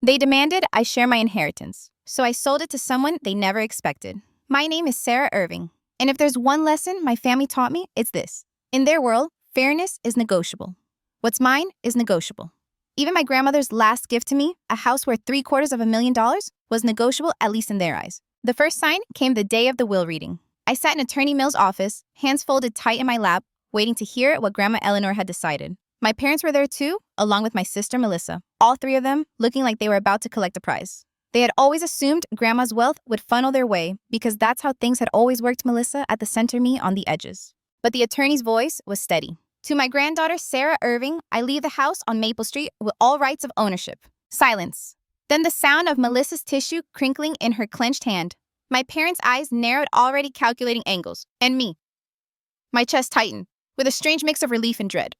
They demanded I share my inheritance, so I sold it to someone they never expected. My name is Sarah Irving, and if there's one lesson my family taught me, it's this. In their world, fairness is negotiable. What's mine is negotiable. Even my grandmother's last gift to me, a house worth $750,000, was negotiable, at least in their eyes. The first sign came the day of the will reading. I sat in Attorney Mill's office, hands folded tight in my lap, waiting to hear what Grandma Eleanor had decided. My parents were there too, along with my sister Melissa, all three of them looking like they were about to collect a prize. They had always assumed Grandma's wealth would funnel their way because that's how things had always worked. Melissa at the center, me on the edges. But the attorney's voice was steady. To my granddaughter, Sarah Irving, I leave the house on Maple Street with all rights of ownership. Silence. Then the sound of Melissa's tissue crinkling in her clenched hand. My parents' eyes narrowed, already calculating angles. And me. My chest tightened, with a strange mix of relief and dread.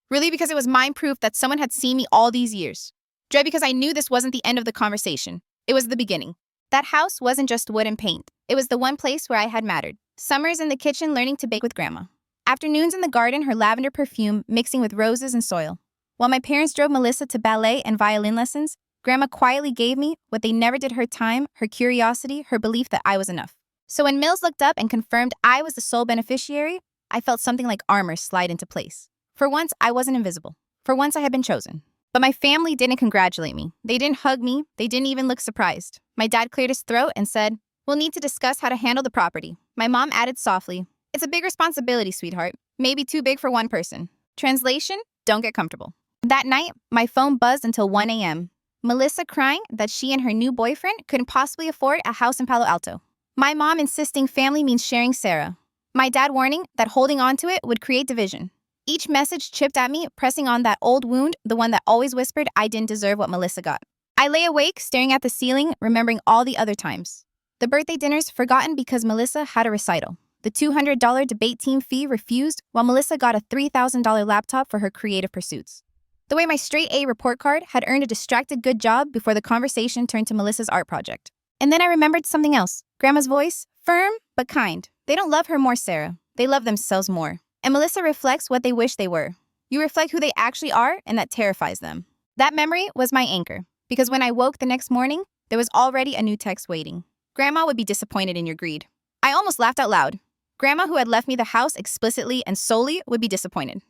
Relief because it was mine proof that someone had seen me all these years. Dread because I knew this wasn't the end of the conversation. It was the beginning. That house wasn't just wood and paint. It was the one place where I had mattered. Summers in the kitchen learning to bake with Grandma. Afternoons in the garden, her lavender perfume mixing with roses and soil. While my parents drove Melissa to ballet and violin lessons, Grandma quietly gave me what they never did: her time, her curiosity, her belief that I was enough. So when Mills looked up and confirmed I was the sole beneficiary, I felt something like armor slide into place. For once, I wasn't invisible. For once, I had been chosen. But my family didn't congratulate me. They didn't hug me. They didn't even look surprised. My dad cleared his throat and said, "We'll need to discuss how to handle the property." My mom added softly, "It's a big responsibility, sweetheart. Maybe too big for one person." Translation, don't get comfortable. That night, my phone buzzed until 1 a.m. Melissa crying that she and her new boyfriend couldn't possibly afford a house in Palo Alto. My mom insisting family means sharing Sarah. My dad warning that holding on to it would create division. Each message chipped at me, pressing on that old wound, the one that always whispered I didn't deserve what Melissa got. I lay awake, staring at the ceiling, remembering all the other times. The birthday dinners forgotten because Melissa had a recital. The $200 debate team fee refused, while Melissa got a $3,000 laptop for her creative pursuits. The way my straight A report card had earned a distracted good job before the conversation turned to Melissa's art project. And then I remembered something else. Grandma's voice, firm but kind. They don't love her more, Sarah. They love themselves more. And Melissa reflects what they wish they were. You reflect who they actually are, and that terrifies them. That memory was my anchor, because when I woke the next morning, there was already a new text waiting. Grandma would be disappointed in your greed. I almost laughed out loud. Grandma, who had left me the house explicitly and solely, would be disappointed.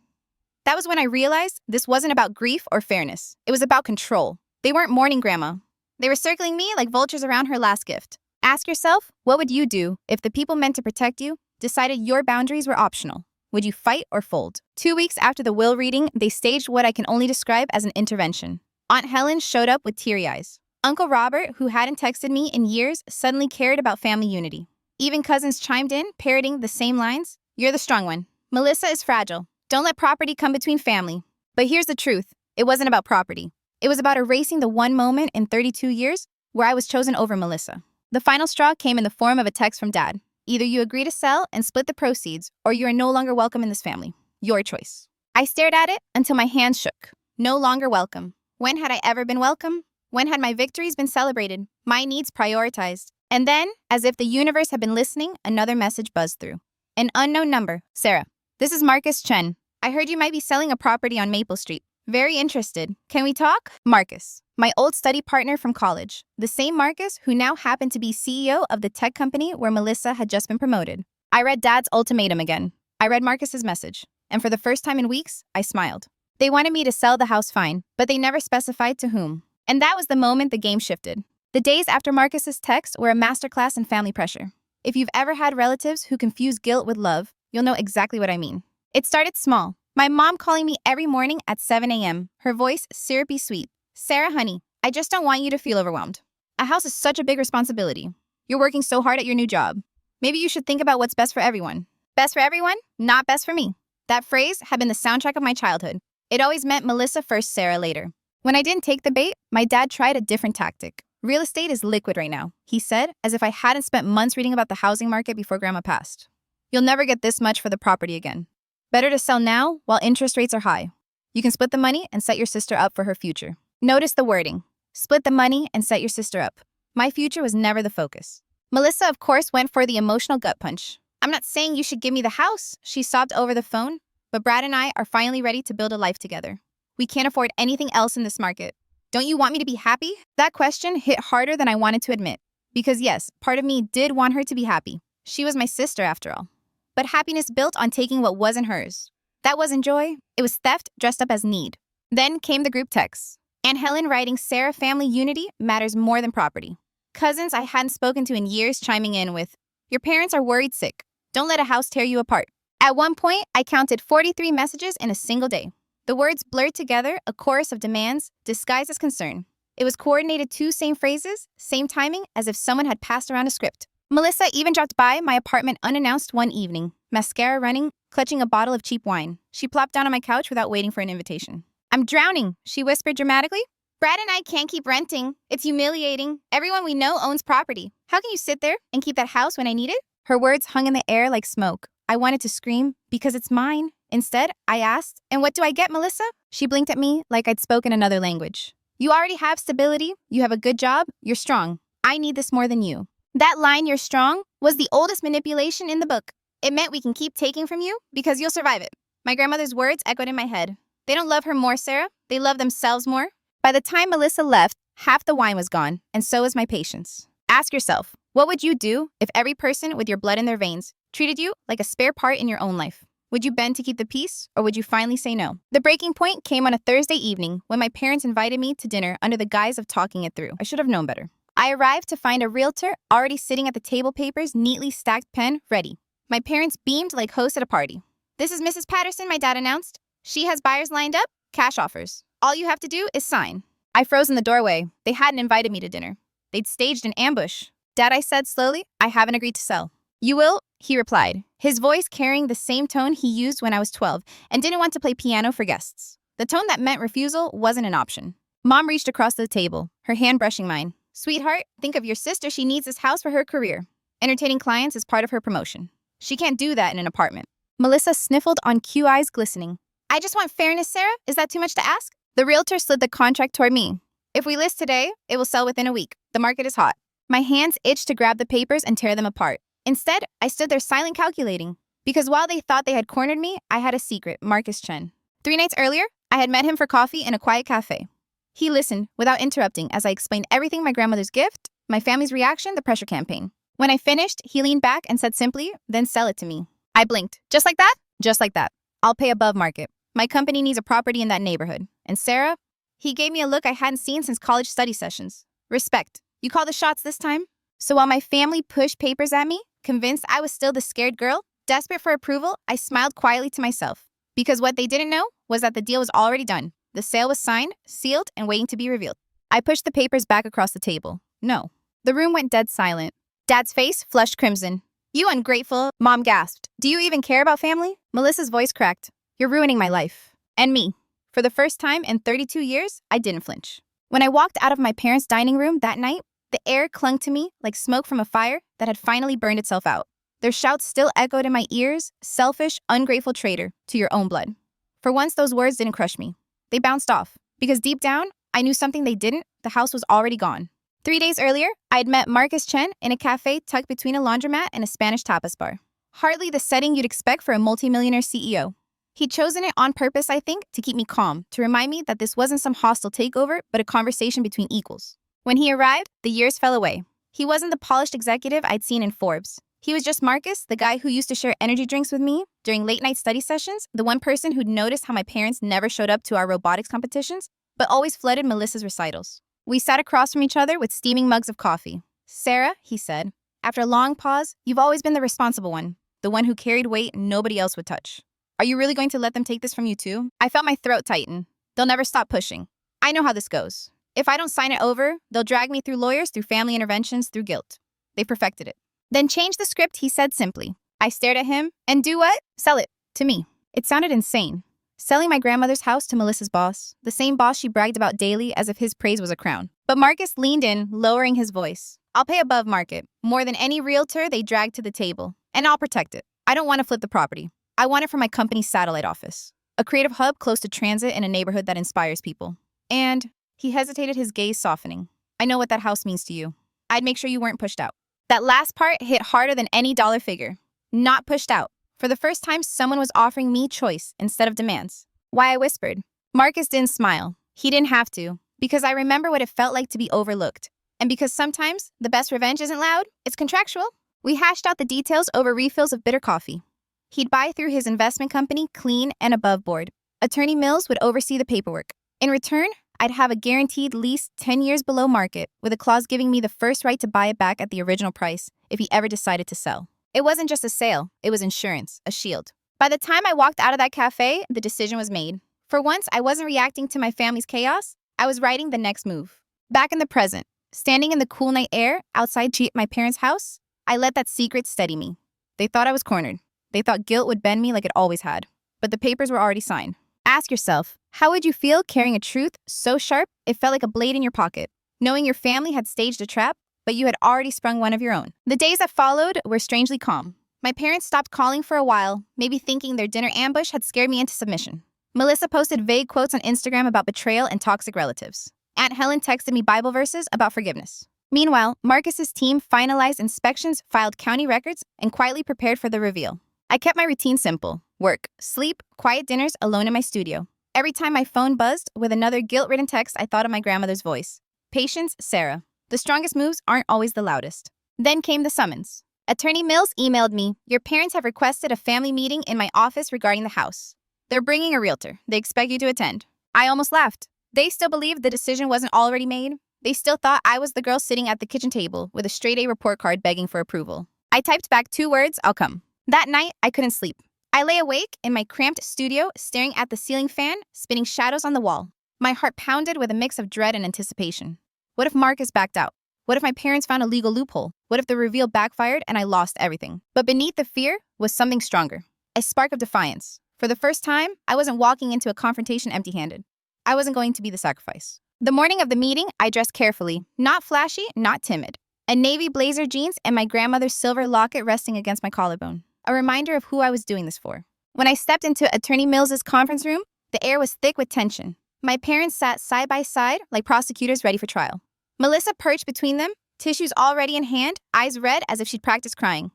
That was when I realized this wasn't about grief or fairness. It was about control. They weren't mourning Grandma. They were circling me like vultures around her last gift. Ask yourself, what would you do if the people meant to protect you decided your boundaries were optional? Would you fight or fold? 2 weeks after the will reading, they staged what I can only describe as an intervention. Aunt Helen showed up with teary eyes. Uncle Robert, who hadn't texted me in years, suddenly cared about family unity. Even cousins chimed in, parroting the same lines. You're the strong one. Melissa is fragile. Don't let property come between family. But here's the truth. It wasn't about property. It was about erasing the one moment in 32 years where I was chosen over Melissa. The final straw came in the form of a text from Dad. Either you agree to sell and split the proceeds, or you are no longer welcome in this family. Your choice. I stared at it until my hands shook. No longer welcome. When had I ever been welcome? When had my victories been celebrated? My needs prioritized? And then, as if the universe had been listening, another message buzzed through. An unknown number. Sarah, this is Marcus Chen. I heard you might be selling a property on Maple Street. Very interested. Can we talk? Marcus, my old study partner from college. The same Marcus who now happened to be CEO of the tech company where Melissa had just been promoted. I read Dad's ultimatum again. I read Marcus's message. And for the first time in weeks, I smiled. They wanted me to sell the house fine, but they never specified to whom. And that was the moment the game shifted. The days after Marcus's text were a masterclass in family pressure. If you've ever had relatives who confuse guilt with love, you'll know exactly what I mean. It started small. My mom calling me every morning at 7 a.m., her voice syrupy sweet. Sarah, honey, I just don't want you to feel overwhelmed. A house is such a big responsibility. You're working so hard at your new job. Maybe you should think about what's best for everyone. Best for everyone, not best for me. That phrase had been the soundtrack of my childhood. It always meant Melissa first, Sarah later. When I didn't take the bait, my dad tried a different tactic. Real estate is liquid right now, he said, as if I hadn't spent months reading about the housing market before Grandma passed. You'll never get this much for the property again. Better to sell now while interest rates are high. You can split the money and set your sister up for her future. Notice the wording. Split the money and set your sister up. My future was never the focus. Melissa, of course, went for the emotional gut punch. I'm not saying you should give me the house, she sobbed over the phone, but Brad and I are finally ready to build a life together. We can't afford anything else in this market. Don't you want me to be happy? That question hit harder than I wanted to admit. Because yes, part of me did want her to be happy. She was my sister after all. But happiness built on taking what wasn't hers. That wasn't joy, it was theft dressed up as need. Then came the group texts. Aunt Helen writing Sarah family unity matters more than property. Cousins I hadn't spoken to in years chiming in with, your parents are worried sick. Don't let a house tear you apart. At one point, I counted 43 messages in a single day. The words blurred together, a chorus of demands, disguised as concern. It was coordinated two same phrases, same timing, as if someone had passed around a script. Melissa even dropped by my apartment unannounced one evening, mascara running, clutching a bottle of cheap wine. She plopped down on my couch without waiting for an invitation. I'm drowning, she whispered dramatically. Brad and I can't keep renting. It's humiliating. Everyone we know owns property. How can you sit there and keep that house when I need it? Her words hung in the air like smoke. I wanted to scream, because it's mine. Instead, I asked, and what do I get, Melissa? She blinked at me like I'd spoken another language. You already have stability. You have a good job. You're strong. I need this more than you. That line, you're strong, was the oldest manipulation in the book. It meant we can keep taking from you because you'll survive it. My grandmother's words echoed in my head. They don't love her more, Sarah. They love themselves more. By the time Melissa left, half the wine was gone, and so was my patience. Ask yourself, what would you do if every person with your blood in their veins treated you like a spare part in your own life? Would you bend to keep the peace, or would you finally say no? The breaking point came on a Thursday evening when my parents invited me to dinner under the guise of talking it through. I should have known better. I arrived to find a realtor already sitting at the table, papers neatly stacked, pen ready. My parents beamed like hosts at a party. This is Mrs. Patterson, my dad announced. She has buyers lined up, cash offers. All you have to do is sign. I froze in the doorway. They hadn't invited me to dinner. They'd staged an ambush. Dad, I said slowly, I haven't agreed to sell. You will, he replied, his voice carrying the same tone he used when I was 12 and didn't want to play piano for guests. The tone that meant refusal wasn't an option. Mom reached across the table, her hand brushing mine. Sweetheart, think of your sister. She needs this house for her career. Entertaining clients is part of her promotion. She can't do that in an apartment. Melissa sniffled on cue, eyes glistening. I just want fairness, Sarah. Is that too much to ask? The realtor slid the contract toward me. If we list today, it will sell within a week. The market is hot. My hands itched to grab the papers and tear them apart. Instead, I stood there silent calculating. Because while they thought they had cornered me, I had a secret, Marcus Chen. 3 nights earlier, I had met him for coffee in a quiet cafe. He listened without interrupting as I explained everything: my grandmother's gift, my family's reaction, the pressure campaign. When I finished, he leaned back and said simply, then sell it to me. I blinked. Just like that? Just like that. I'll pay above market. My company needs a property in that neighborhood. And Sarah? He gave me a look I hadn't seen since college study sessions. Respect. You call the shots this time? So while my family pushed papers at me, convinced I was still the scared girl, desperate for approval, I smiled quietly to myself. Because what they didn't know was that the deal was already done. The sale was signed, sealed, and waiting to be revealed. I pushed the papers back across the table. No. The room went dead silent. Dad's face flushed crimson. You ungrateful, Mom gasped. Do you even care about family? Melissa's voice cracked. You're ruining my life. And me. For the first time in 32 years, I didn't flinch. When I walked out of my parents' dining room that night, the air clung to me like smoke from a fire that had finally burned itself out. Their shouts still echoed in my ears, selfish, ungrateful traitor to your own blood. For once, those words didn't crush me. They bounced off, because deep down, I knew something they didn't. The house was already gone. 3 days earlier, I had met Marcus Chen in a cafe tucked between a laundromat and a Spanish tapas bar. Hardly the setting you'd expect for a multimillionaire CEO. He'd chosen it on purpose, I think, to keep me calm, to remind me that this wasn't some hostile takeover, but a conversation between equals. When he arrived, the years fell away. He wasn't the polished executive I'd seen in Forbes. He was just Marcus, the guy who used to share energy drinks with me during late-night study sessions, the one person who'd noticed how my parents never showed up to our robotics competitions, but always flooded Melissa's recitals. We sat across from each other with steaming mugs of coffee. Sarah, he said, after a long pause, you've always been the responsible one, the one who carried weight nobody else would touch. Are you really going to let them take this from you too? I felt my throat tighten. They'll never stop pushing. I know how this goes. If I don't sign it over, they'll drag me through lawyers, through family interventions, through guilt. They perfected it. Then change the script, he said simply. I stared at him. And do what? Sell it. To me. It sounded insane. Selling my grandmother's house to Melissa's boss, the same boss she bragged about daily as if his praise was a crown. But Marcus leaned in, lowering his voice. I'll pay above market, more than any realtor they dragged to the table. And I'll protect it. I don't want to flip the property. I want it for my company's satellite office. A creative hub close to transit in a neighborhood that inspires people. And he hesitated, his gaze softening. I know what that house means to you. I'd make sure you weren't pushed out. That last part hit harder than any dollar figure. Not pushed out. For the first time, someone was offering me choice instead of demands. Why, I whispered. Marcus didn't smile. He didn't have to. Because I remember what it felt like to be overlooked. And because sometimes the best revenge isn't loud, it's contractual. We hashed out the details over refills of bitter coffee. He'd buy through his investment company clean and above board. Attorney Mills would oversee the paperwork. In return, I'd have a guaranteed lease 10 years below market, with a clause giving me the first right to buy it back at the original price if he ever decided to sell. It wasn't just a sale, it was insurance, a shield. By the time I walked out of that cafe, the decision was made. For once, I wasn't reacting to my family's chaos, I was writing the next move. Back in the present, standing in the cool night air outside my parents' house, I let that secret steady me. They thought I was cornered. They thought guilt would bend me like it always had. But the papers were already signed. Ask yourself, how would you feel carrying a truth so sharp it felt like a blade in your pocket, knowing your family had staged a trap, but you had already sprung one of your own? The days that followed were strangely calm. My parents stopped calling for a while, maybe thinking their dinner ambush had scared me into submission. Melissa posted vague quotes on Instagram about betrayal and toxic relatives. Aunt Helen texted me Bible verses about forgiveness. Meanwhile, Marcus's team finalized inspections, filed county records, and quietly prepared for the reveal. I kept my routine simple: work, sleep, quiet dinners alone in my studio. Every time my phone buzzed with another guilt-ridden text, I thought of my grandmother's voice. Patience, Sarah. The strongest moves aren't always the loudest. Then came the summons. Attorney Mills emailed me, "Your parents have requested a family meeting in my office regarding the house. They're bringing a realtor. They expect you to attend." I almost laughed. They still believed the decision wasn't already made. They still thought I was the girl sitting at the kitchen table with a straight-A report card begging for approval. I typed back 2 words, "I'll come." That night, I couldn't sleep. I lay awake in my cramped studio, staring at the ceiling fan, spinning shadows on the wall. My heart pounded with a mix of dread and anticipation. What if Marcus backed out? What if my parents found a legal loophole? What if the reveal backfired and I lost everything? But beneath the fear was something stronger, a spark of defiance. For the first time, I wasn't walking into a confrontation empty-handed. I wasn't going to be the sacrifice. The morning of the meeting, I dressed carefully, not flashy, not timid. A navy blazer, jeans, and my grandmother's silver locket resting against my collarbone. A reminder of who I was doing this for. When I stepped into Attorney Mills's conference room, the air was thick with tension. My parents sat side by side like prosecutors ready for trial. Melissa perched between them, tissues already in hand, eyes red as if she'd practiced crying.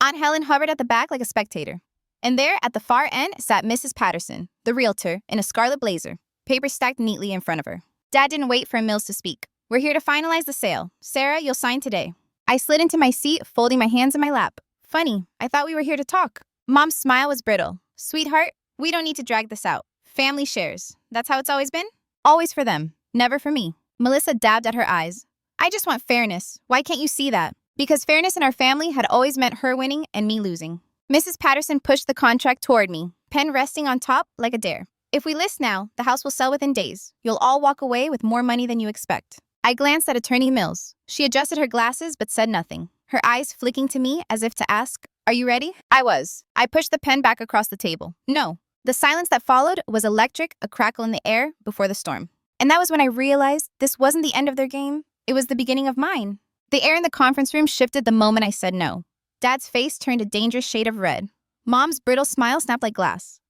Aunt Helen hovered at the back like a spectator. And there, at the far end, sat Mrs. Patterson, the realtor, in a scarlet blazer, papers stacked neatly in front of her. Dad didn't wait for Mills to speak. "We're here to finalize the sale. Sarah, you'll sign today." I slid into my seat, folding my hands in my lap. "Funny, I thought we were here to talk." Mom's smile was brittle. "Sweetheart, we don't need to drag this out. Family shares. That's how it's always been? Always for them, never for me." Melissa dabbed at her eyes. "I just want fairness. Why can't you see that?" Because fairness in our family had always meant her winning and me losing. Mrs. Patterson pushed the contract toward me, pen resting on top like a dare. "If we list now, the house will sell within days. You'll all walk away with more money than you expect." I glanced at Attorney Mills. She adjusted her glasses but said nothing, her eyes flicking to me as if to ask, "Are you ready?" I was. I pushed the pen back across the table. "No." The silence that followed was electric, a crackle in the air before the storm. And that was when I realized this wasn't the end of their game. It was the beginning of mine. The air in the conference room shifted the moment I said no. Dad's face turned a dangerous shade of red. Mom's brittle smile snapped like glass.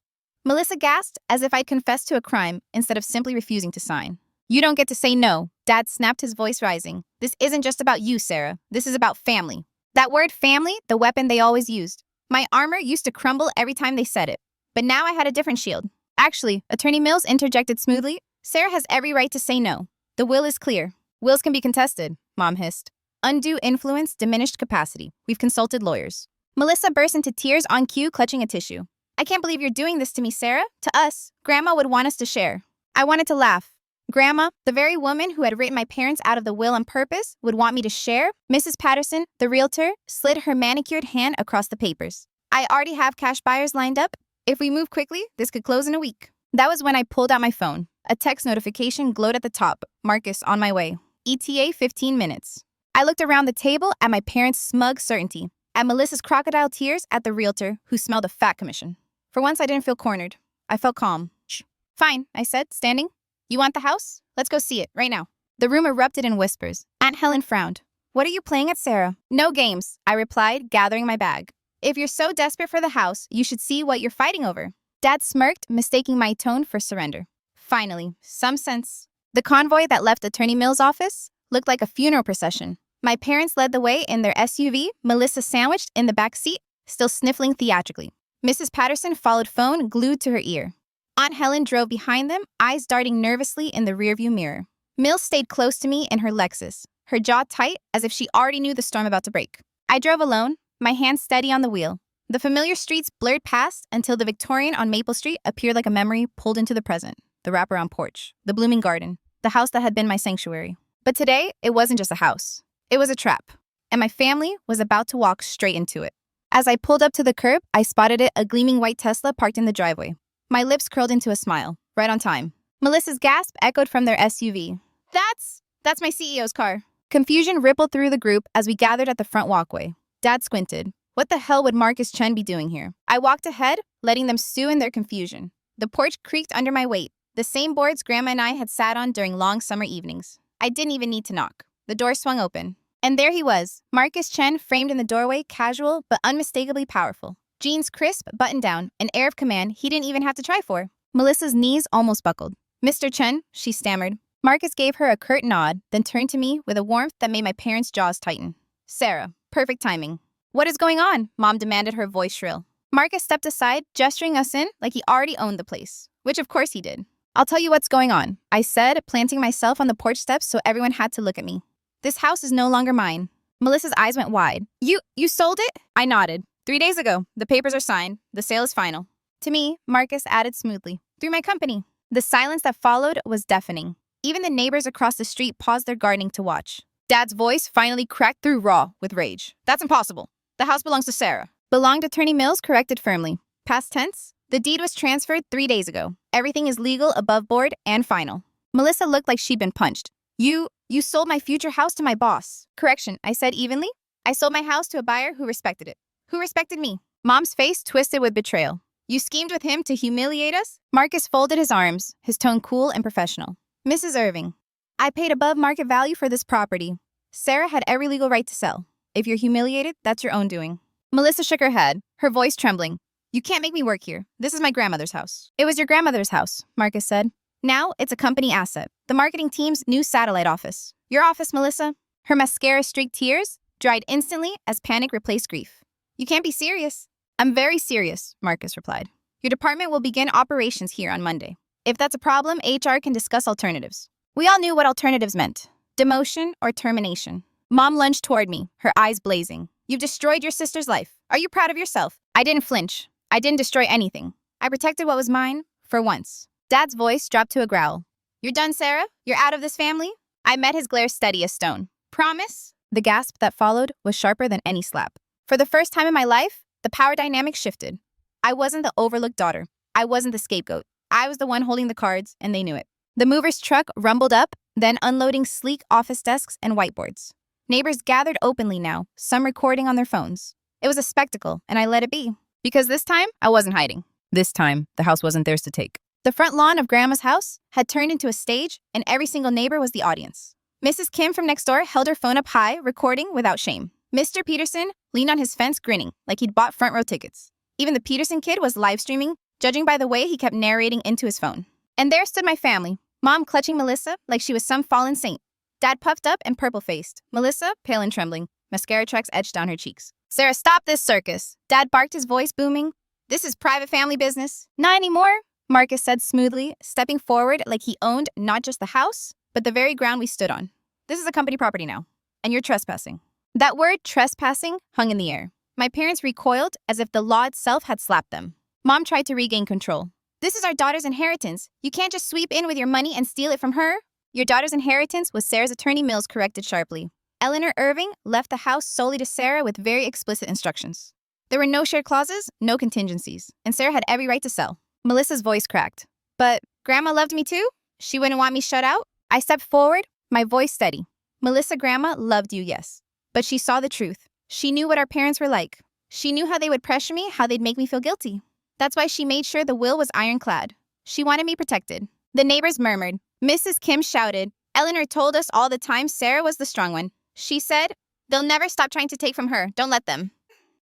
Melissa gasped as if I'd confessed to a crime instead of simply refusing to sign. "You don't get to say no." Dad snapped, his voice rising. "This isn't just about you, Sarah. This is about family." That word family, the weapon they always used. My armor used to crumble every time they said it. But now I had a different shield. "Actually," Attorney Mills interjected smoothly, "Sarah has every right to say no. The will is clear." "Wills can be contested," Mom hissed. "Undue influence, diminished capacity. We've consulted lawyers." Melissa burst into tears on cue, clutching a tissue. "I can't believe you're doing this to me, Sarah. To us. Grandma would want us to share." I wanted to laugh. Grandma, the very woman who had written my parents out of the will on purpose, would want me to share? Mrs. Patterson, the realtor, slid her manicured hand across the papers. "I already have cash buyers lined up. If we move quickly, this could close in a week." That was when I pulled out my phone. A text notification glowed at the top. "Marcus, on my way. ETA 15 minutes. I looked around the table at my parents' smug certainty, at Melissa's crocodile tears, at the realtor, who smelled a fat commission. For once, I didn't feel cornered. I felt calm. "Shh. Fine," I said, standing. "You want the house? Let's go see it, right now." The room erupted in whispers. Aunt Helen frowned. "What are you playing at, Sarah?" "No games," I replied, gathering my bag. "If you're so desperate for the house, you should see what you're fighting over." Dad smirked, mistaking my tone for surrender. Finally, some sense. The convoy that left Attorney Mills' office looked like a funeral procession. My parents led the way in their SUV, Melissa sandwiched in the back seat, still sniffling theatrically. Mrs. Patterson followed, phone glued to her ear. Aunt Helen drove behind them, eyes darting nervously in the rearview mirror. Mills stayed close to me in her Lexus, her jaw tight as if she already knew the storm about to break. I drove alone, my hands steady on the wheel. The familiar streets blurred past until the Victorian on Maple Street appeared like a memory pulled into the present. The wraparound porch, the blooming garden, the house that had been my sanctuary. But today, it wasn't just a house. It was a trap, and my family was about to walk straight into it. As I pulled up to the curb, I spotted it, a gleaming white Tesla parked in the driveway. My lips curled into a smile, right on time. Melissa's gasp echoed from their SUV. That's my CEO's car. Confusion rippled through the group as we gathered at the front walkway. Dad squinted. What the hell would Marcus Chen be doing here? I walked ahead, letting them stew in their confusion. The porch creaked under my weight, the same boards Grandma and I had sat on during long summer evenings. I didn't even need to knock. The door swung open. And there he was, Marcus Chen framed in the doorway, casual but unmistakably powerful. Jeans crisp, buttoned down, an air of command he didn't even have to try for. Melissa's knees almost buckled. Mr. Chen, she stammered. Marcus gave her a curt nod, then turned to me with a warmth that made my parents' jaws tighten. Sarah, perfect timing. What is going on? Mom demanded, her voice shrill. Marcus stepped aside, gesturing us in like he already owned the place, which of course he did. I'll tell you what's going on, I said, planting myself on the porch steps so everyone had to look at me. This house is no longer mine. Melissa's eyes went wide. You sold it? I nodded. 3 days ago. The papers are signed. The sale is final. To me, Marcus added smoothly. Through my company. The silence that followed was deafening. Even the neighbors across the street paused their gardening to watch. Dad's voice finally cracked through raw with rage. That's impossible. The house belongs to Sarah. Belonged, Attorney Mills corrected firmly. Past tense? The deed was transferred 3 days ago. Everything is legal, above board, and final. Melissa looked like she'd been punched. You sold my future house to my boss. Correction, I said evenly. I sold my house to a buyer who respected it. Who respected me? Mom's face twisted with betrayal. You schemed with him to humiliate us? Marcus folded his arms, his tone cool and professional. Mrs. Irving, I paid above market value for this property. Sarah had every legal right to sell. If you're humiliated, that's your own doing. Melissa shook her head, her voice trembling. You can't make me work here. This is my grandmother's house. It was your grandmother's house, Marcus said. Now it's a company asset. The marketing team's new satellite office. Your office, Melissa? Her mascara-streaked tears dried instantly as panic replaced grief. You can't be serious. I'm very serious, Marcus replied. Your department will begin operations here on Monday. If that's a problem, HR can discuss alternatives. We all knew what alternatives meant. Demotion or termination. Mom lunged toward me, her eyes blazing. You've destroyed your sister's life. Are you proud of yourself? I didn't flinch. I didn't destroy anything. I protected what was mine, for once. Dad's voice dropped to a growl. You're done, Sarah? You're out of this family? I met his glare steady as stone. Promise? The gasp that followed was sharper than any slap. For the first time in my life, the power dynamic shifted. I wasn't the overlooked daughter. I wasn't the scapegoat. I was the one holding the cards, and they knew it. The mover's truck rumbled up, then unloading sleek office desks and whiteboards. Neighbors gathered openly now, some recording on their phones. It was a spectacle, and I let it be. Because this time, I wasn't hiding. This time, the house wasn't theirs to take. The front lawn of Grandma's house had turned into a stage, and every single neighbor was the audience. Mrs. Kim from next door held her phone up high, recording without shame. Mr. Peterson leaned on his fence, grinning like he'd bought front row tickets. Even the Peterson kid was live streaming, judging by the way he kept narrating into his phone. And there stood my family, Mom clutching Melissa like she was some fallen saint. Dad puffed up and purple-faced. Melissa, pale and trembling. Mascara tracks etched down her cheeks. Sarah, stop this circus. Dad barked, his voice booming. This is private family business. Not anymore, Marcus said smoothly, stepping forward like he owned not just the house, but the very ground we stood on. This is a company property now, and you're trespassing. That word, trespassing, hung in the air. My parents recoiled as if the law itself had slapped them. Mom tried to regain control. This is our daughter's inheritance. You can't just sweep in with your money and steal it from her. Your daughter's inheritance was Sarah's, Attorney Mills corrected sharply. Eleanor Irving left the house solely to Sarah with very explicit instructions. There were no shared clauses, no contingencies, and Sarah had every right to sell. Melissa's voice cracked. But Grandma loved me too? She wouldn't want me shut out? I stepped forward, my voice steady. Melissa, Grandma loved you, yes. But she saw the truth. She knew what our parents were like. She knew how they would pressure me, how they'd make me feel guilty. That's why she made sure the will was ironclad. She wanted me protected. The neighbors murmured. Mrs. Kim shouted. Eleanor told us all the time Sarah was the strong one. She said, they'll never stop trying to take from her. Don't let them.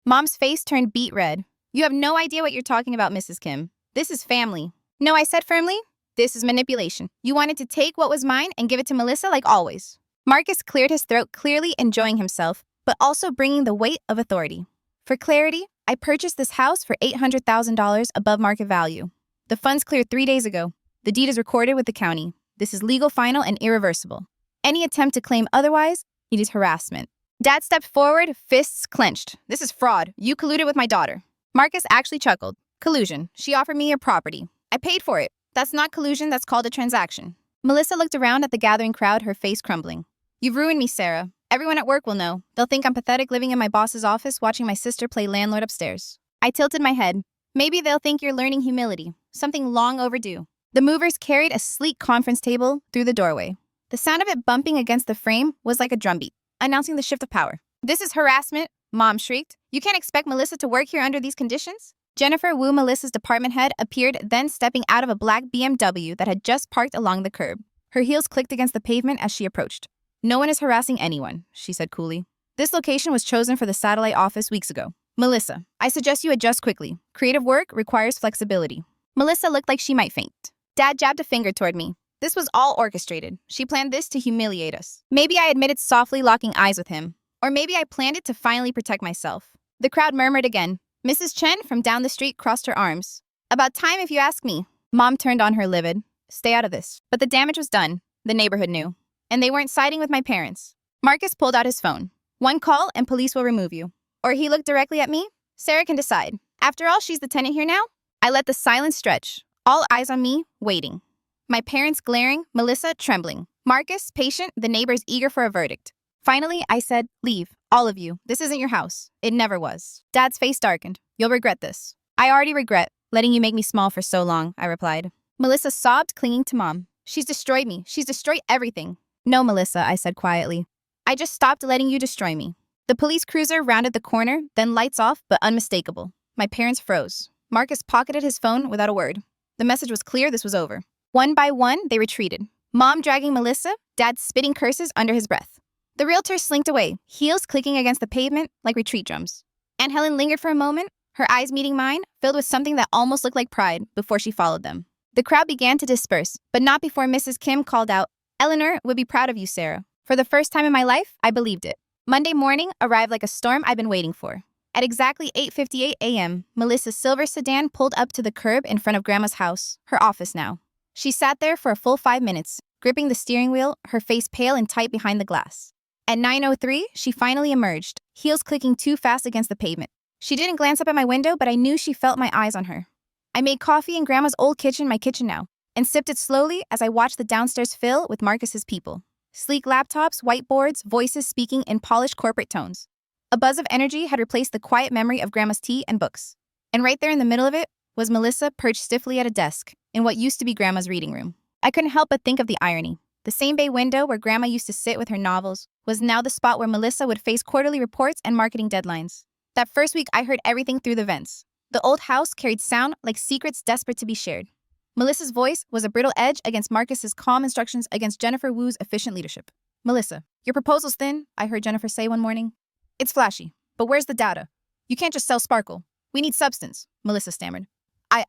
Mom's face turned beet red. You have no idea what you're talking about, Mrs. Kim. This is family. No, I said firmly. This is manipulation. You wanted to take what was mine and give it to Melissa like always. Marcus cleared his throat, clearly enjoying himself, but also bringing the weight of authority. For clarity, I purchased this house for $800,000 above market value. The funds cleared 3 days ago. The deed is recorded with the county. This is legal, final, and irreversible. Any attempt to claim otherwise, it is harassment. Dad stepped forward, fists clenched. This is fraud. You colluded with my daughter. Marcus actually chuckled. Collusion. She offered me your property. I paid for it. That's not collusion, that's called a transaction. Melissa looked around at the gathering crowd, her face crumbling. You've ruined me, Sarah. Everyone at work will know. They'll think I'm pathetic living in my boss's office watching my sister play landlord upstairs. I tilted my head. Maybe they'll think you're learning humility, something long overdue. The movers carried a sleek conference table through the doorway. The sound of it bumping against the frame was like a drumbeat, announcing the shift of power. This is harassment, Mom shrieked. You can't expect Melissa to work here under these conditions? Jennifer Wu, Melissa's department head, appeared, then stepping out of a black BMW that had just parked along the curb. Her heels clicked against the pavement as she approached. No one is harassing anyone, she said coolly. This location was chosen for the satellite office weeks ago. Melissa, I suggest you adjust quickly. Creative work requires flexibility. Melissa looked like she might faint. Dad jabbed a finger toward me. This was all orchestrated. She planned this to humiliate us. Maybe I admitted softly, locking eyes with him. Or maybe I planned it to finally protect myself. The crowd murmured again. Mrs. Chen from down the street crossed her arms. About time if you ask me. Mom turned on her livid. Stay out of this. But the damage was done. The neighborhood knew. And they weren't siding with my parents. Marcus pulled out his phone. One call and police will remove you. Or he looked directly at me. Sarah can decide. After all, she's the tenant here now. I let the silence stretch. All eyes on me, waiting. My parents glaring, Melissa trembling. Marcus, patient, the neighbors eager for a verdict. Finally, I said, leave, all of you. This isn't your house. It never was. Dad's face darkened. You'll regret this. I already regret letting you make me small for so long, I replied. Melissa sobbed, clinging to Mom. She's destroyed me. She's destroyed everything. No, Melissa, I said quietly. I just stopped letting you destroy me. The police cruiser rounded the corner, then lights off, but unmistakable. My parents froze. Marcus pocketed his phone without a word. The message was clear, this was over. One by one, they retreated. Mom dragging Melissa, Dad spitting curses under his breath. The realtor slinked away, heels clicking against the pavement like retreat drums. Aunt Helen lingered for a moment, her eyes meeting mine, filled with something that almost looked like pride, before she followed them. The crowd began to disperse, but not before Mrs. Kim called out, Eleanor would be proud of you, Sarah. For the first time in my life, I believed it. Monday morning arrived like a storm I've been waiting for. At exactly 8:58 a.m., Melissa's silver sedan pulled up to the curb in front of Grandma's house, her office now. She sat there for a full 5 minutes, gripping the steering wheel, her face pale and tight behind the glass. At 9:03, she finally emerged, heels clicking too fast against the pavement. She didn't glance up at my window, but I knew she felt my eyes on her. I made coffee in Grandma's old kitchen, my kitchen now, and sipped it slowly as I watched the downstairs fill with Marcus's people. Sleek laptops, whiteboards, voices speaking in polished corporate tones. A buzz of energy had replaced the quiet memory of Grandma's tea and books. And right there in the middle of it was Melissa perched stiffly at a desk in what used to be Grandma's reading room. I couldn't help but think of the irony. The same bay window where Grandma used to sit with her novels was now the spot where Melissa would face quarterly reports and marketing deadlines. That first week, I heard everything through the vents. The old house carried sound like secrets desperate to be shared. Melissa's voice was a brittle edge against Marcus's calm instructions against Jennifer Wu's efficient leadership. Melissa, your proposal's thin, I heard Jennifer say one morning. It's flashy, but where's the data? You can't just sell sparkle. We need substance, Melissa stammered.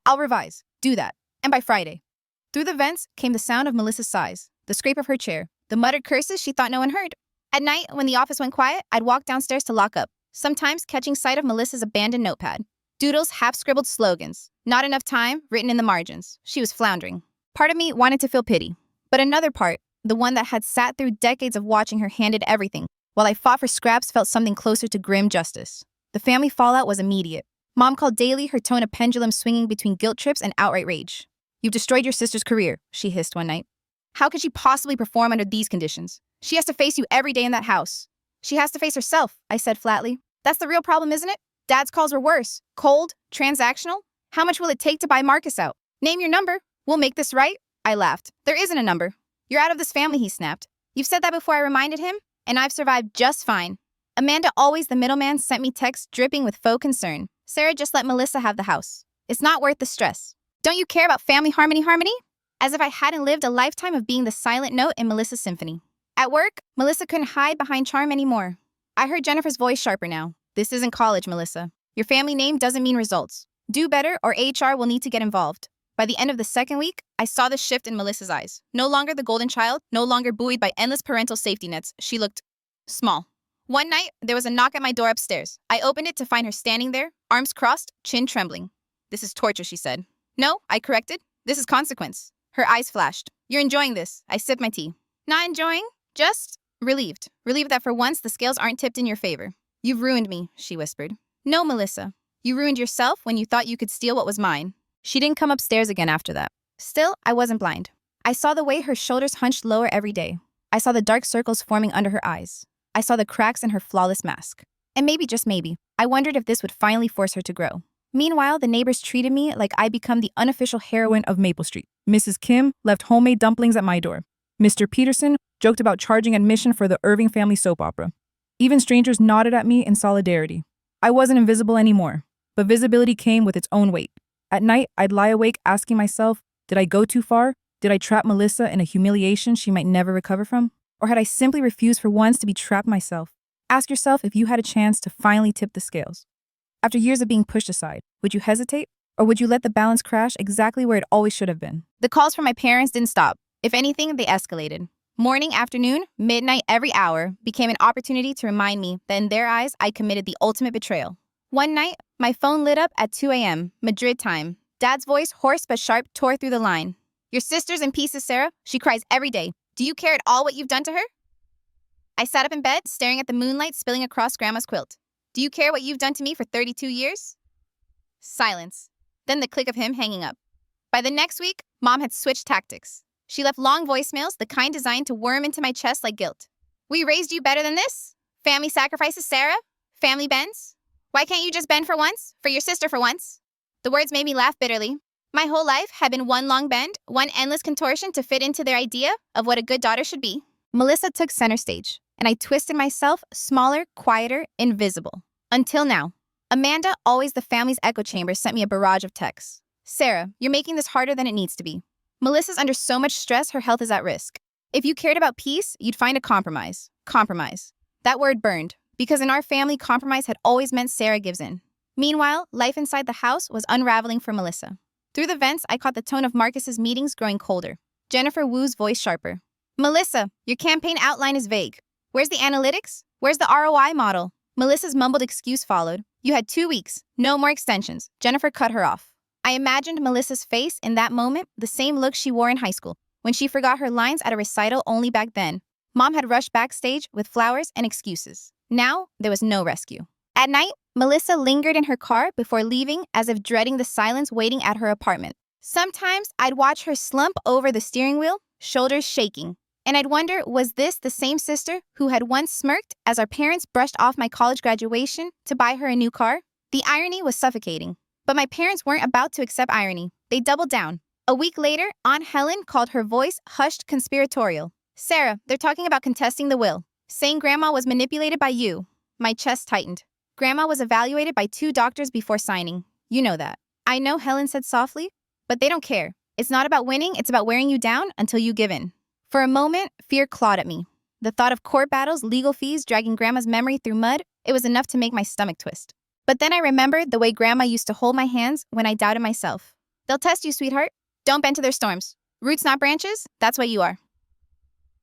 I'll revise. Do that. And by Friday. Through the vents came the sound of Melissa's sighs, the scrape of her chair, the muttered curses she thought no one heard. At night, when the office went quiet, I'd walk downstairs to lock up, sometimes catching sight of Melissa's abandoned notepad. Doodles, half-scribbled slogans. Not enough time, written in the margins. She was floundering. Part of me wanted to feel pity. But another part, the one that had sat through decades of watching her handed everything, while I fought for scraps, felt something closer to grim justice. The family fallout was immediate. Mom called daily, her tone a pendulum swinging between guilt trips and outright rage. You've destroyed your sister's career, she hissed one night. How could she possibly perform under these conditions? She has to face you every day in that house. She has to face herself, I said flatly. That's the real problem, isn't it? Dad's calls were worse. Cold, transactional. How much will it take to buy Marcus out? Name your number. We'll make this right. I laughed. There isn't a number. You're out of this family, he snapped. You've said that before, I reminded him, and I've survived just fine. Amanda, always the middleman, sent me texts dripping with faux concern. Sarah, just let Melissa have the house. It's not worth the stress. Don't you care about family harmony? As if I hadn't lived a lifetime of being the silent note in Melissa's symphony. At work, Melissa couldn't hide behind charm anymore. I heard Jennifer's voice sharper now. This isn't college, Melissa. Your family name doesn't mean results. Do better or HR will need to get involved. By the end of the second week, I saw the shift in Melissa's eyes. No longer the golden child, no longer buoyed by endless parental safety nets. She looked small. One night, there was a knock at my door upstairs. I opened it to find her standing there, arms crossed, chin trembling. This is torture, she said. No, I corrected. This is consequence. Her eyes flashed. You're enjoying this. I sipped my tea. Not enjoying? Just relieved. Relieved that for once the scales aren't tipped in your favor. You've ruined me, she whispered. No, Melissa. You ruined yourself when you thought you could steal what was mine. She didn't come upstairs again after that. Still, I wasn't blind. I saw the way her shoulders hunched lower every day. I saw the dark circles forming under her eyes. I saw the cracks in her flawless mask. And maybe, just maybe, I wondered if this would finally force her to grow. Meanwhile, the neighbors treated me like I'd become the unofficial heroine of Maple Street. Mrs. Kim left homemade dumplings at my door. Mr. Peterson joked about charging admission for the Irving family soap opera. Even strangers nodded at me in solidarity. I wasn't invisible anymore, but visibility came with its own weight. At night, I'd lie awake asking myself, did I go too far? Did I trap Melissa in a humiliation she might never recover from? Or had I simply refused for once to be trapped myself? Ask yourself if you had a chance to finally tip the scales. After years of being pushed aside, would you hesitate? Or would you let the balance crash exactly where it always should have been? The calls from my parents didn't stop. If anything, they escalated. Morning, afternoon, midnight, every hour became an opportunity to remind me that in their eyes, I committed the ultimate betrayal. One night, my phone lit up at 2 a.m., Madrid time. Dad's voice, hoarse but sharp, tore through the line. Your sister's in pieces, Sarah. She cries every day. Do you care at all what you've done to her? I sat up in bed, staring at the moonlight spilling across Grandma's quilt. Do you care what you've done to me for 32 years? Silence. Then the click of him hanging up. By the next week, Mom had switched tactics. She left long voicemails, the kind designed to worm into my chest like guilt. We raised you better than this? Family sacrifices, Sarah? Family bends? Why can't you just bend for once? For your sister for once? The words made me laugh bitterly. My whole life had been one long bend, one endless contortion to fit into their idea of what a good daughter should be. Melissa took center stage, and I twisted myself smaller, quieter, invisible. Until now. Amanda, always the family's echo chamber, sent me a barrage of texts. Sarah, you're making this harder than it needs to be. Melissa's under so much stress, her health is at risk. If you cared about peace, you'd find a compromise. Compromise. That word burned, because in our family, compromise had always meant Sarah gives in. Meanwhile, life inside the house was unraveling for Melissa. Through the vents, I caught the tone of Marcus's meetings growing colder. Jennifer Wu's voice sharper. Melissa, your campaign outline is vague. Where's the analytics? Where's the ROI model? Melissa's mumbled excuse followed. You had 2 weeks. No more extensions. Jennifer cut her off. I imagined Melissa's face in that moment, the same look she wore in high school, when she forgot her lines at a recital only back then. Mom had rushed backstage with flowers and excuses. Now, there was no rescue. At night, Melissa lingered in her car before leaving as if dreading the silence waiting at her apartment. Sometimes I'd watch her slump over the steering wheel, shoulders shaking. And I'd wonder, was this the same sister who had once smirked as our parents brushed off my college graduation to buy her a new car? The irony was suffocating. But my parents weren't about to accept irony. They doubled down. A week later, Aunt Helen called her voice hushed conspiratorial. Sarah, they're talking about contesting the will, saying Grandma was manipulated by you. My chest tightened. Grandma was evaluated by 2 doctors before signing. You know that. I know, Helen said softly, but they don't care. It's not about winning, it's about wearing you down until you give in. For a moment, fear clawed at me. The thought of court battles, legal fees, dragging Grandma's memory through mud, it was enough to make my stomach twist. But then I remembered the way Grandma used to hold my hands when I doubted myself. They'll test you, sweetheart. Don't bend to their storms. Roots, not branches, that's what you are.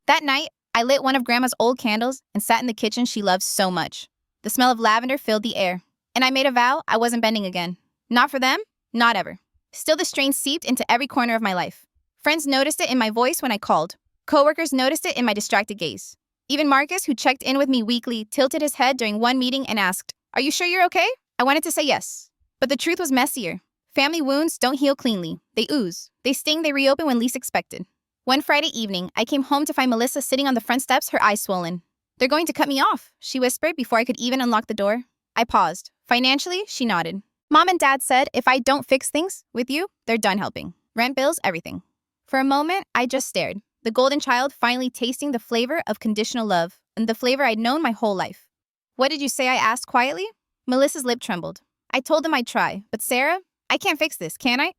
That night, I lit one of Grandma's old candles and sat in the kitchen she loved so much. The smell of lavender filled the air, and I made a vow I wasn't bending again. Not for them, not ever. Still, the strain seeped into every corner of my life. Friends noticed it in my voice when I called. Coworkers noticed it in my distracted gaze. Even Marcus, who checked in with me weekly, tilted his head during one meeting and asked, "Are you sure you're okay?" I wanted to say yes. But the truth was messier. Family wounds don't heal cleanly. They ooze. They sting, they reopen when least expected. One Friday evening, I came home to find Melissa sitting on the front steps, her eyes swollen. "They're going to cut me off," she whispered before I could even unlock the door. I paused. Financially, she nodded. Mom and Dad said if I don't fix things with you, they're done helping. Rent bills, everything. For a moment, I just stared. The golden child finally tasting the flavor of conditional love, and the flavor I'd known my whole life. "What did you say?" I asked quietly. Melissa's lip trembled. I told them I'd try, but Sarah, I can't fix this, can I?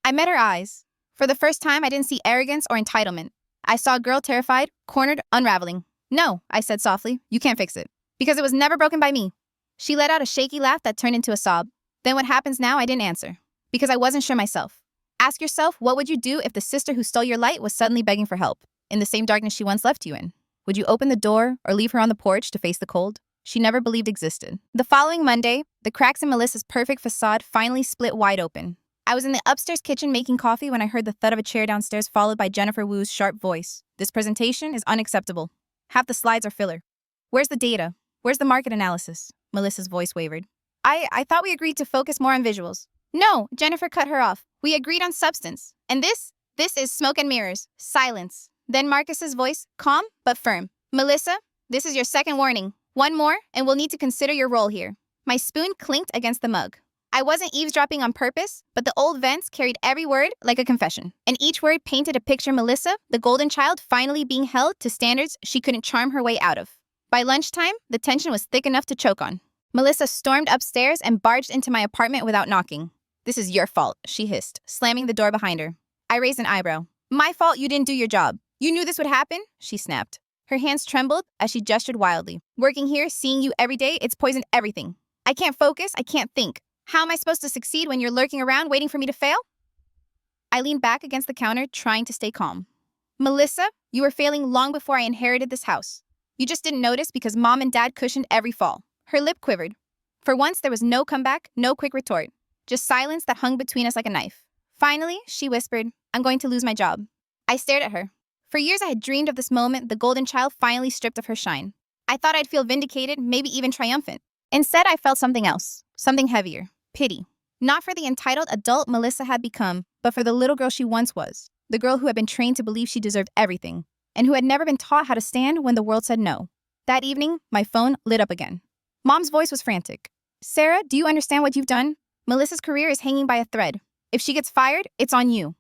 I met her eyes. For the first time, I didn't see arrogance or entitlement. I saw a girl terrified, cornered, unraveling. "No," I said softly, "you can't fix it. Because it was never broken by me." She let out a shaky laugh that turned into a sob. Then what happens now, I didn't answer. Because I wasn't sure myself. Ask yourself, what would you do if the sister who stole your light was suddenly begging for help, in the same darkness she once left you in? Would you open the door or leave her on the porch to face the cold she never believed existed? The following Monday, the cracks in Melissa's perfect facade finally split wide open. I was in the upstairs kitchen making coffee when I heard the thud of a chair downstairs, followed by Jennifer Wu's sharp voice. This presentation is unacceptable. Half the slides are filler. Where's the data? Where's the market analysis? Melissa's voice wavered. I thought we agreed to focus more on visuals. No, Jennifer cut her off. We agreed on substance. And this is smoke and mirrors. Silence. Then Marcus's voice, calm but firm. Melissa, this is your second warning. One more, and we'll need to consider your role here. My spoon clinked against the mug. I wasn't eavesdropping on purpose, but the old vents carried every word like a confession. And each word painted a picture Melissa, the golden child, finally being held to standards she couldn't charm her way out of. By lunchtime, the tension was thick enough to choke on. Melissa stormed upstairs and barged into my apartment without knocking. This is your fault, she hissed, slamming the door behind her. I raised an eyebrow. My fault you didn't do your job. You knew this would happen? She snapped. Her hands trembled as she gestured wildly. Working here, seeing you every day, it's poisoned everything. I can't focus, I can't think. How am I supposed to succeed when you're lurking around waiting for me to fail? I leaned back against the counter, trying to stay calm. Melissa, you were failing long before I inherited this house. You just didn't notice because Mom and Dad cushioned every fall. Her lip quivered. For once, there was no comeback, no quick retort. Just silence that hung between us like a knife. Finally, she whispered, I'm going to lose my job. I stared at her. For years, I had dreamed of this moment, the golden child finally stripped of her shine. I thought I'd feel vindicated, maybe even triumphant. Instead, I felt something else, something heavier. Pity. Not for the entitled adult Melissa had become, but for the little girl she once was. The girl who had been trained to believe she deserved everything, and who had never been taught how to stand when the world said no. That evening, my phone lit up again. Mom's voice was frantic. Sarah, do you understand what you've done? Melissa's career is hanging by a thread. If she gets fired, it's on you.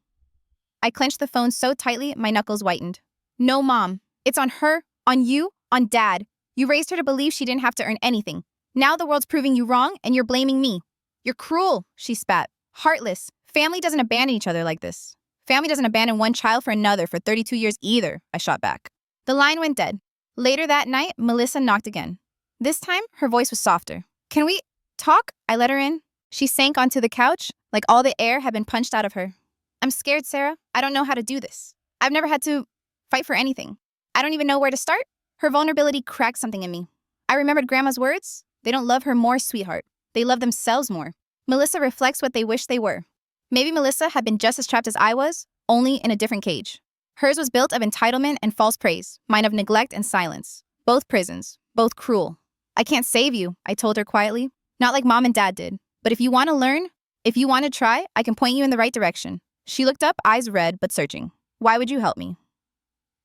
I clenched the phone so tightly, my knuckles whitened. No, Mom. It's on her, on you, on Dad. You raised her to believe she didn't have to earn anything. Now the world's proving you wrong, and you're blaming me. You're cruel, she spat. Heartless. Family doesn't abandon each other like this. Family doesn't abandon one child for another for 32 years either, I shot back. The line went dead. Later that night, Melissa knocked again. This time, her voice was softer. Can we talk? I let her in. She sank onto the couch, like all the air had been punched out of her. I'm scared, Sarah. I don't know how to do this. I've never had to fight for anything. I don't even know where to start. Her vulnerability cracked something in me. I remembered Grandma's words. They don't love her more, sweetheart. They love themselves more. Melissa reflects what they wish they were. Maybe Melissa had been just as trapped as I was, only in a different cage. Hers was built of entitlement and false praise, mine of neglect and silence. Both prisons, both cruel. I can't save you, I told her quietly. Not like Mom and Dad did. But if you want to learn, if you want to try, I can point you in the right direction. She looked up, eyes red but searching. Why would you help me?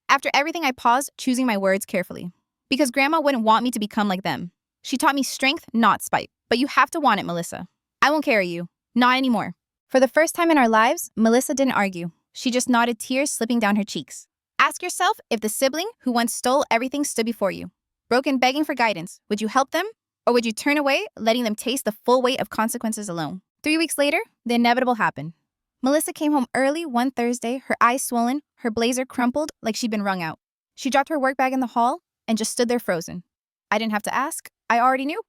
After everything, I paused, choosing my words carefully. Because Grandma wouldn't want me to become like them. She taught me strength, not spite. But you have to want it, Melissa. I won't carry you. Not anymore. For the first time in our lives, Melissa didn't argue. She just nodded, tears slipping down her cheeks. Ask yourself if the sibling who once stole everything stood before you. Broken, begging for guidance, would you help them? Or would you turn away, letting them taste the full weight of consequences alone? 3 weeks later, the inevitable happened. Melissa came home early one Thursday, her eyes swollen, her blazer crumpled like she'd been wrung out. She dropped her work bag in the hall and just stood there frozen. I didn't have to ask. I already knew.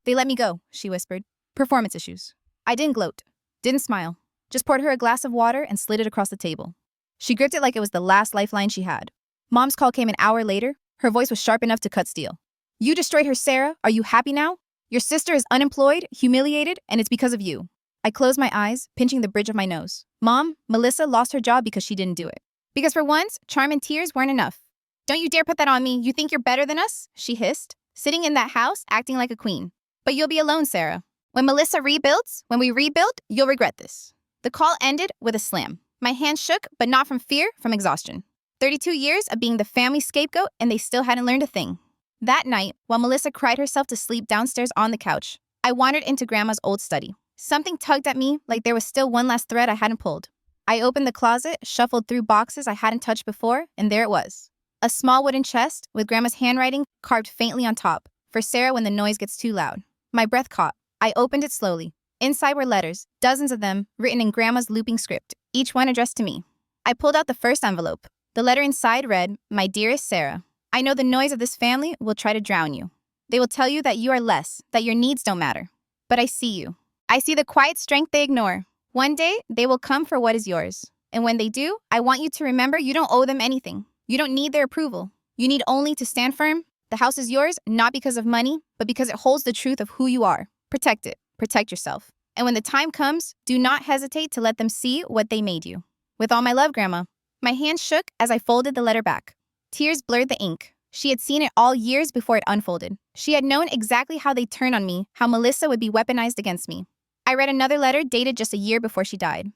They let me go, she whispered. Performance issues. I didn't gloat, didn't smile, just poured her a glass of water and slid it across the table. She gripped it like it was the last lifeline she had. Mom's call came an hour later. Her voice was sharp enough to cut steel. You destroyed her, Sarah. Are you happy now? Your sister is unemployed, humiliated, and it's because of you. I closed my eyes, pinching the bridge of my nose. Mom, Melissa lost her job because she didn't do it. Because for once, charm and tears weren't enough. Don't you dare put that on me. You think you're better than us? She hissed, sitting in that house, acting like a queen. But you'll be alone, Sarah. When Melissa rebuilds, when we rebuild, you'll regret this. The call ended with a slam. My hands shook, but not from fear, from exhaustion. 32 years of being the family scapegoat, and they still hadn't learned a thing. That night, while Melissa cried herself to sleep downstairs on the couch, I wandered into Grandma's old study. Something tugged at me like there was still one last thread I hadn't pulled. I opened the closet, shuffled through boxes I hadn't touched before, and there it was. A small wooden chest with Grandma's handwriting carved faintly on top, for Sarah when the noise gets too loud. My breath caught. I opened it slowly. Inside were letters, dozens of them, written in Grandma's looping script, each one addressed to me. I pulled out the first envelope. The letter inside read, My dearest Sarah, I know the noise of this family will try to drown you. They will tell you that you are less, that your needs don't matter. But I see you. I see the quiet strength they ignore. One day, they will come for what is yours. And when they do, I want you to remember you don't owe them anything. You don't need their approval. You need only to stand firm. The house is yours, not because of money, but because it holds the truth of who you are. Protect it. Protect yourself. And when the time comes, do not hesitate to let them see what they made you. With all my love, Grandma. My hand shook as I folded the letter back. Tears blurred the ink. She had seen it all years before it unfolded. She had known exactly how they'd turn on me, how Melissa would be weaponized against me. I read another letter dated just a year before she died.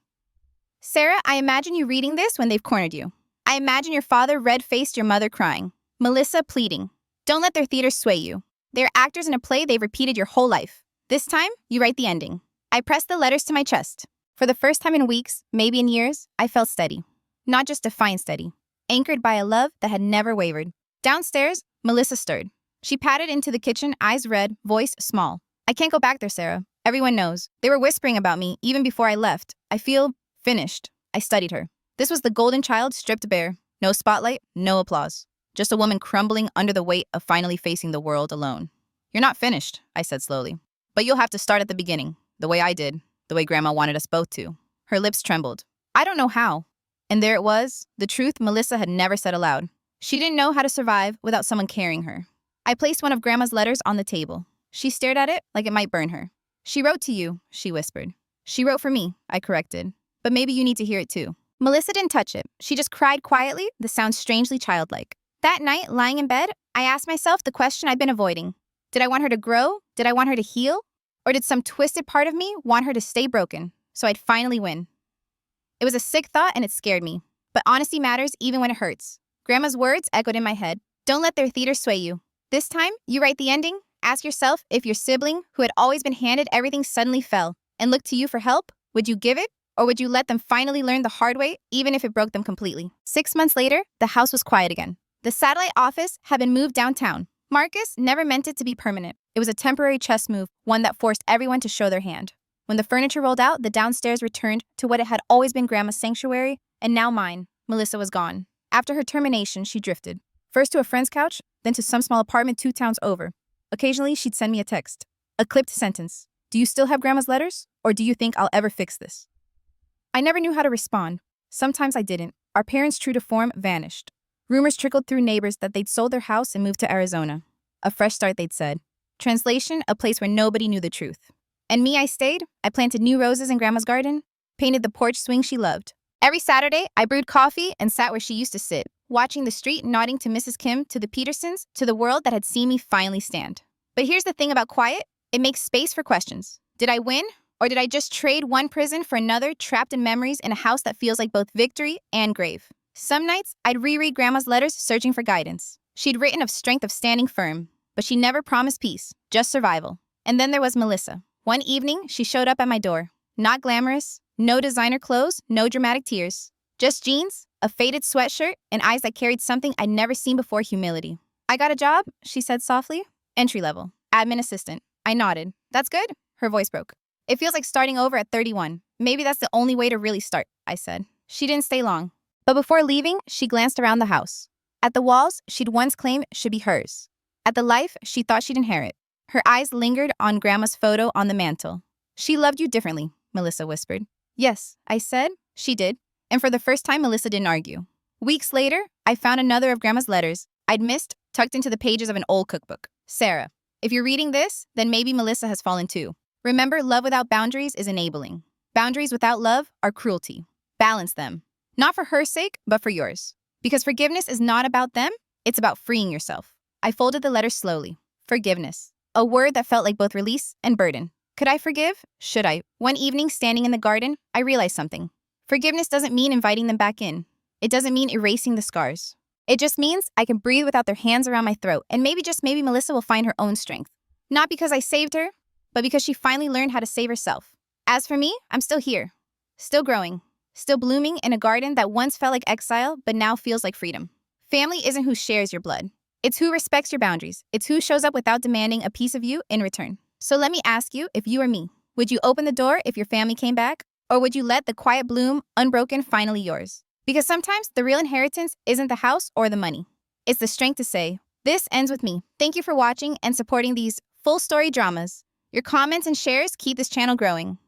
Sarah, I imagine you reading this when they've cornered you. I imagine your father red-faced your mother crying. Melissa pleading. Don't let their theater sway you. They're actors in a play they've repeated your whole life. This time, you write the ending. I pressed the letters to my chest. For the first time in weeks, maybe in years, I felt steady. Not just defiant steady. Anchored by a love that had never wavered. Downstairs, Melissa stirred. She padded into the kitchen, eyes red, voice small. I can't go back there, Sarah. Everyone knows. They were whispering about me even before I left. I feel finished. I studied her. This was the golden child stripped bare. No spotlight, no applause. Just a woman crumbling under the weight of finally facing the world alone. You're not finished, I said slowly. But you'll have to start at the beginning, the way I did, the way Grandma wanted us both to. Her lips trembled. I don't know how. And there it was, the truth Melissa had never said aloud. She didn't know how to survive without someone carrying her. I placed one of Grandma's letters on the table. She stared at it like it might burn her. She wrote to you, she whispered. She wrote for me, I corrected. But maybe you need to hear it too. Melissa didn't touch it. She just cried quietly, the sound strangely childlike. That night, lying in bed, I asked myself the question I'd been avoiding. Did I want her to grow? Did I want her to heal? Or did some twisted part of me want her to stay broken, so I'd finally win? It was a sick thought and it scared me. But honesty matters even when it hurts. Grandma's words echoed in my head. Don't let their theater sway you. This time, you write the ending. Ask yourself if your sibling, who had always been handed everything, suddenly fell and looked to you for help. Would you give it? Or would you let them finally learn the hard way, even if it broke them completely? 6 months later, the house was quiet again. The satellite office had been moved downtown. Marcus never meant it to be permanent. It was a temporary chess move, one that forced everyone to show their hand. When the furniture rolled out, the downstairs returned to what it had always been Grandma's sanctuary, and now mine. Melissa was gone. After her termination, she drifted. First to a friend's couch, then to some small apartment 2 towns over. Occasionally, she'd send me a text. A clipped sentence. Do you still have Grandma's letters? Or do you think I'll ever fix this? I never knew how to respond. Sometimes I didn't. Our parents, true to form, vanished. Rumors trickled through neighbors that they'd sold their house and moved to Arizona. A fresh start, they'd said. Translation, a place where nobody knew the truth. And me, I stayed. I planted new roses in Grandma's garden, painted the porch swing she loved. Every Saturday, I brewed coffee and sat where she used to sit, watching the street, nodding to Mrs. Kim, to the Petersons, to the world that had seen me finally stand. But here's the thing about quiet. It makes space for questions. Did I win? Or did I just trade one prison for another, trapped in memories in a house that feels like both victory and grave? Some nights, I'd reread Grandma's letters, searching for guidance. She'd written of strength of standing firm, but she never promised peace, just survival. And then there was Melissa. One evening, she showed up at my door. Not glamorous, no designer clothes, no dramatic tears. Just jeans, a faded sweatshirt, and eyes that carried something I'd never seen before, humility. I got a job, she said softly. Entry level, admin assistant. I nodded. That's good? Her voice broke. It feels like starting over at 31. Maybe that's the only way to really start, I said. She didn't stay long. But before leaving, she glanced around the house. At the walls she'd once claimed should be hers. At the life she thought she'd inherit. Her eyes lingered on Grandma's photo on the mantel. She loved you differently, Melissa whispered. Yes, I said. She did. And for the first time, Melissa didn't argue. Weeks later, I found another of Grandma's letters I'd missed, tucked into the pages of an old cookbook. Sarah, if you're reading this, then maybe Melissa has fallen too. Remember, love without boundaries is enabling. Boundaries without love are cruelty. Balance them. Not for her sake, but for yours. Because forgiveness is not about them, it's about freeing yourself. I folded the letter slowly. Forgiveness. A word that felt like both release and burden. Could I forgive? Should I? One evening, standing in the garden, I realized something. Forgiveness doesn't mean inviting them back in. It doesn't mean erasing the scars. It just means I can breathe without their hands around my throat, and maybe, just maybe, Melissa will find her own strength. Not because I saved her, but because she finally learned how to save herself. As for me, I'm still here. Still growing. Still blooming in a garden that once felt like exile, but now feels like freedom. Family isn't who shares your blood. It's who respects your boundaries. It's who shows up without demanding a piece of you in return. So let me ask you, if you were me, would you open the door if your family came back? Or would you let the quiet bloom, unbroken, finally yours? Because sometimes the real inheritance isn't the house or the money. It's the strength to say, this ends with me. Thank you for watching and supporting these full story dramas. Your comments and shares keep this channel growing.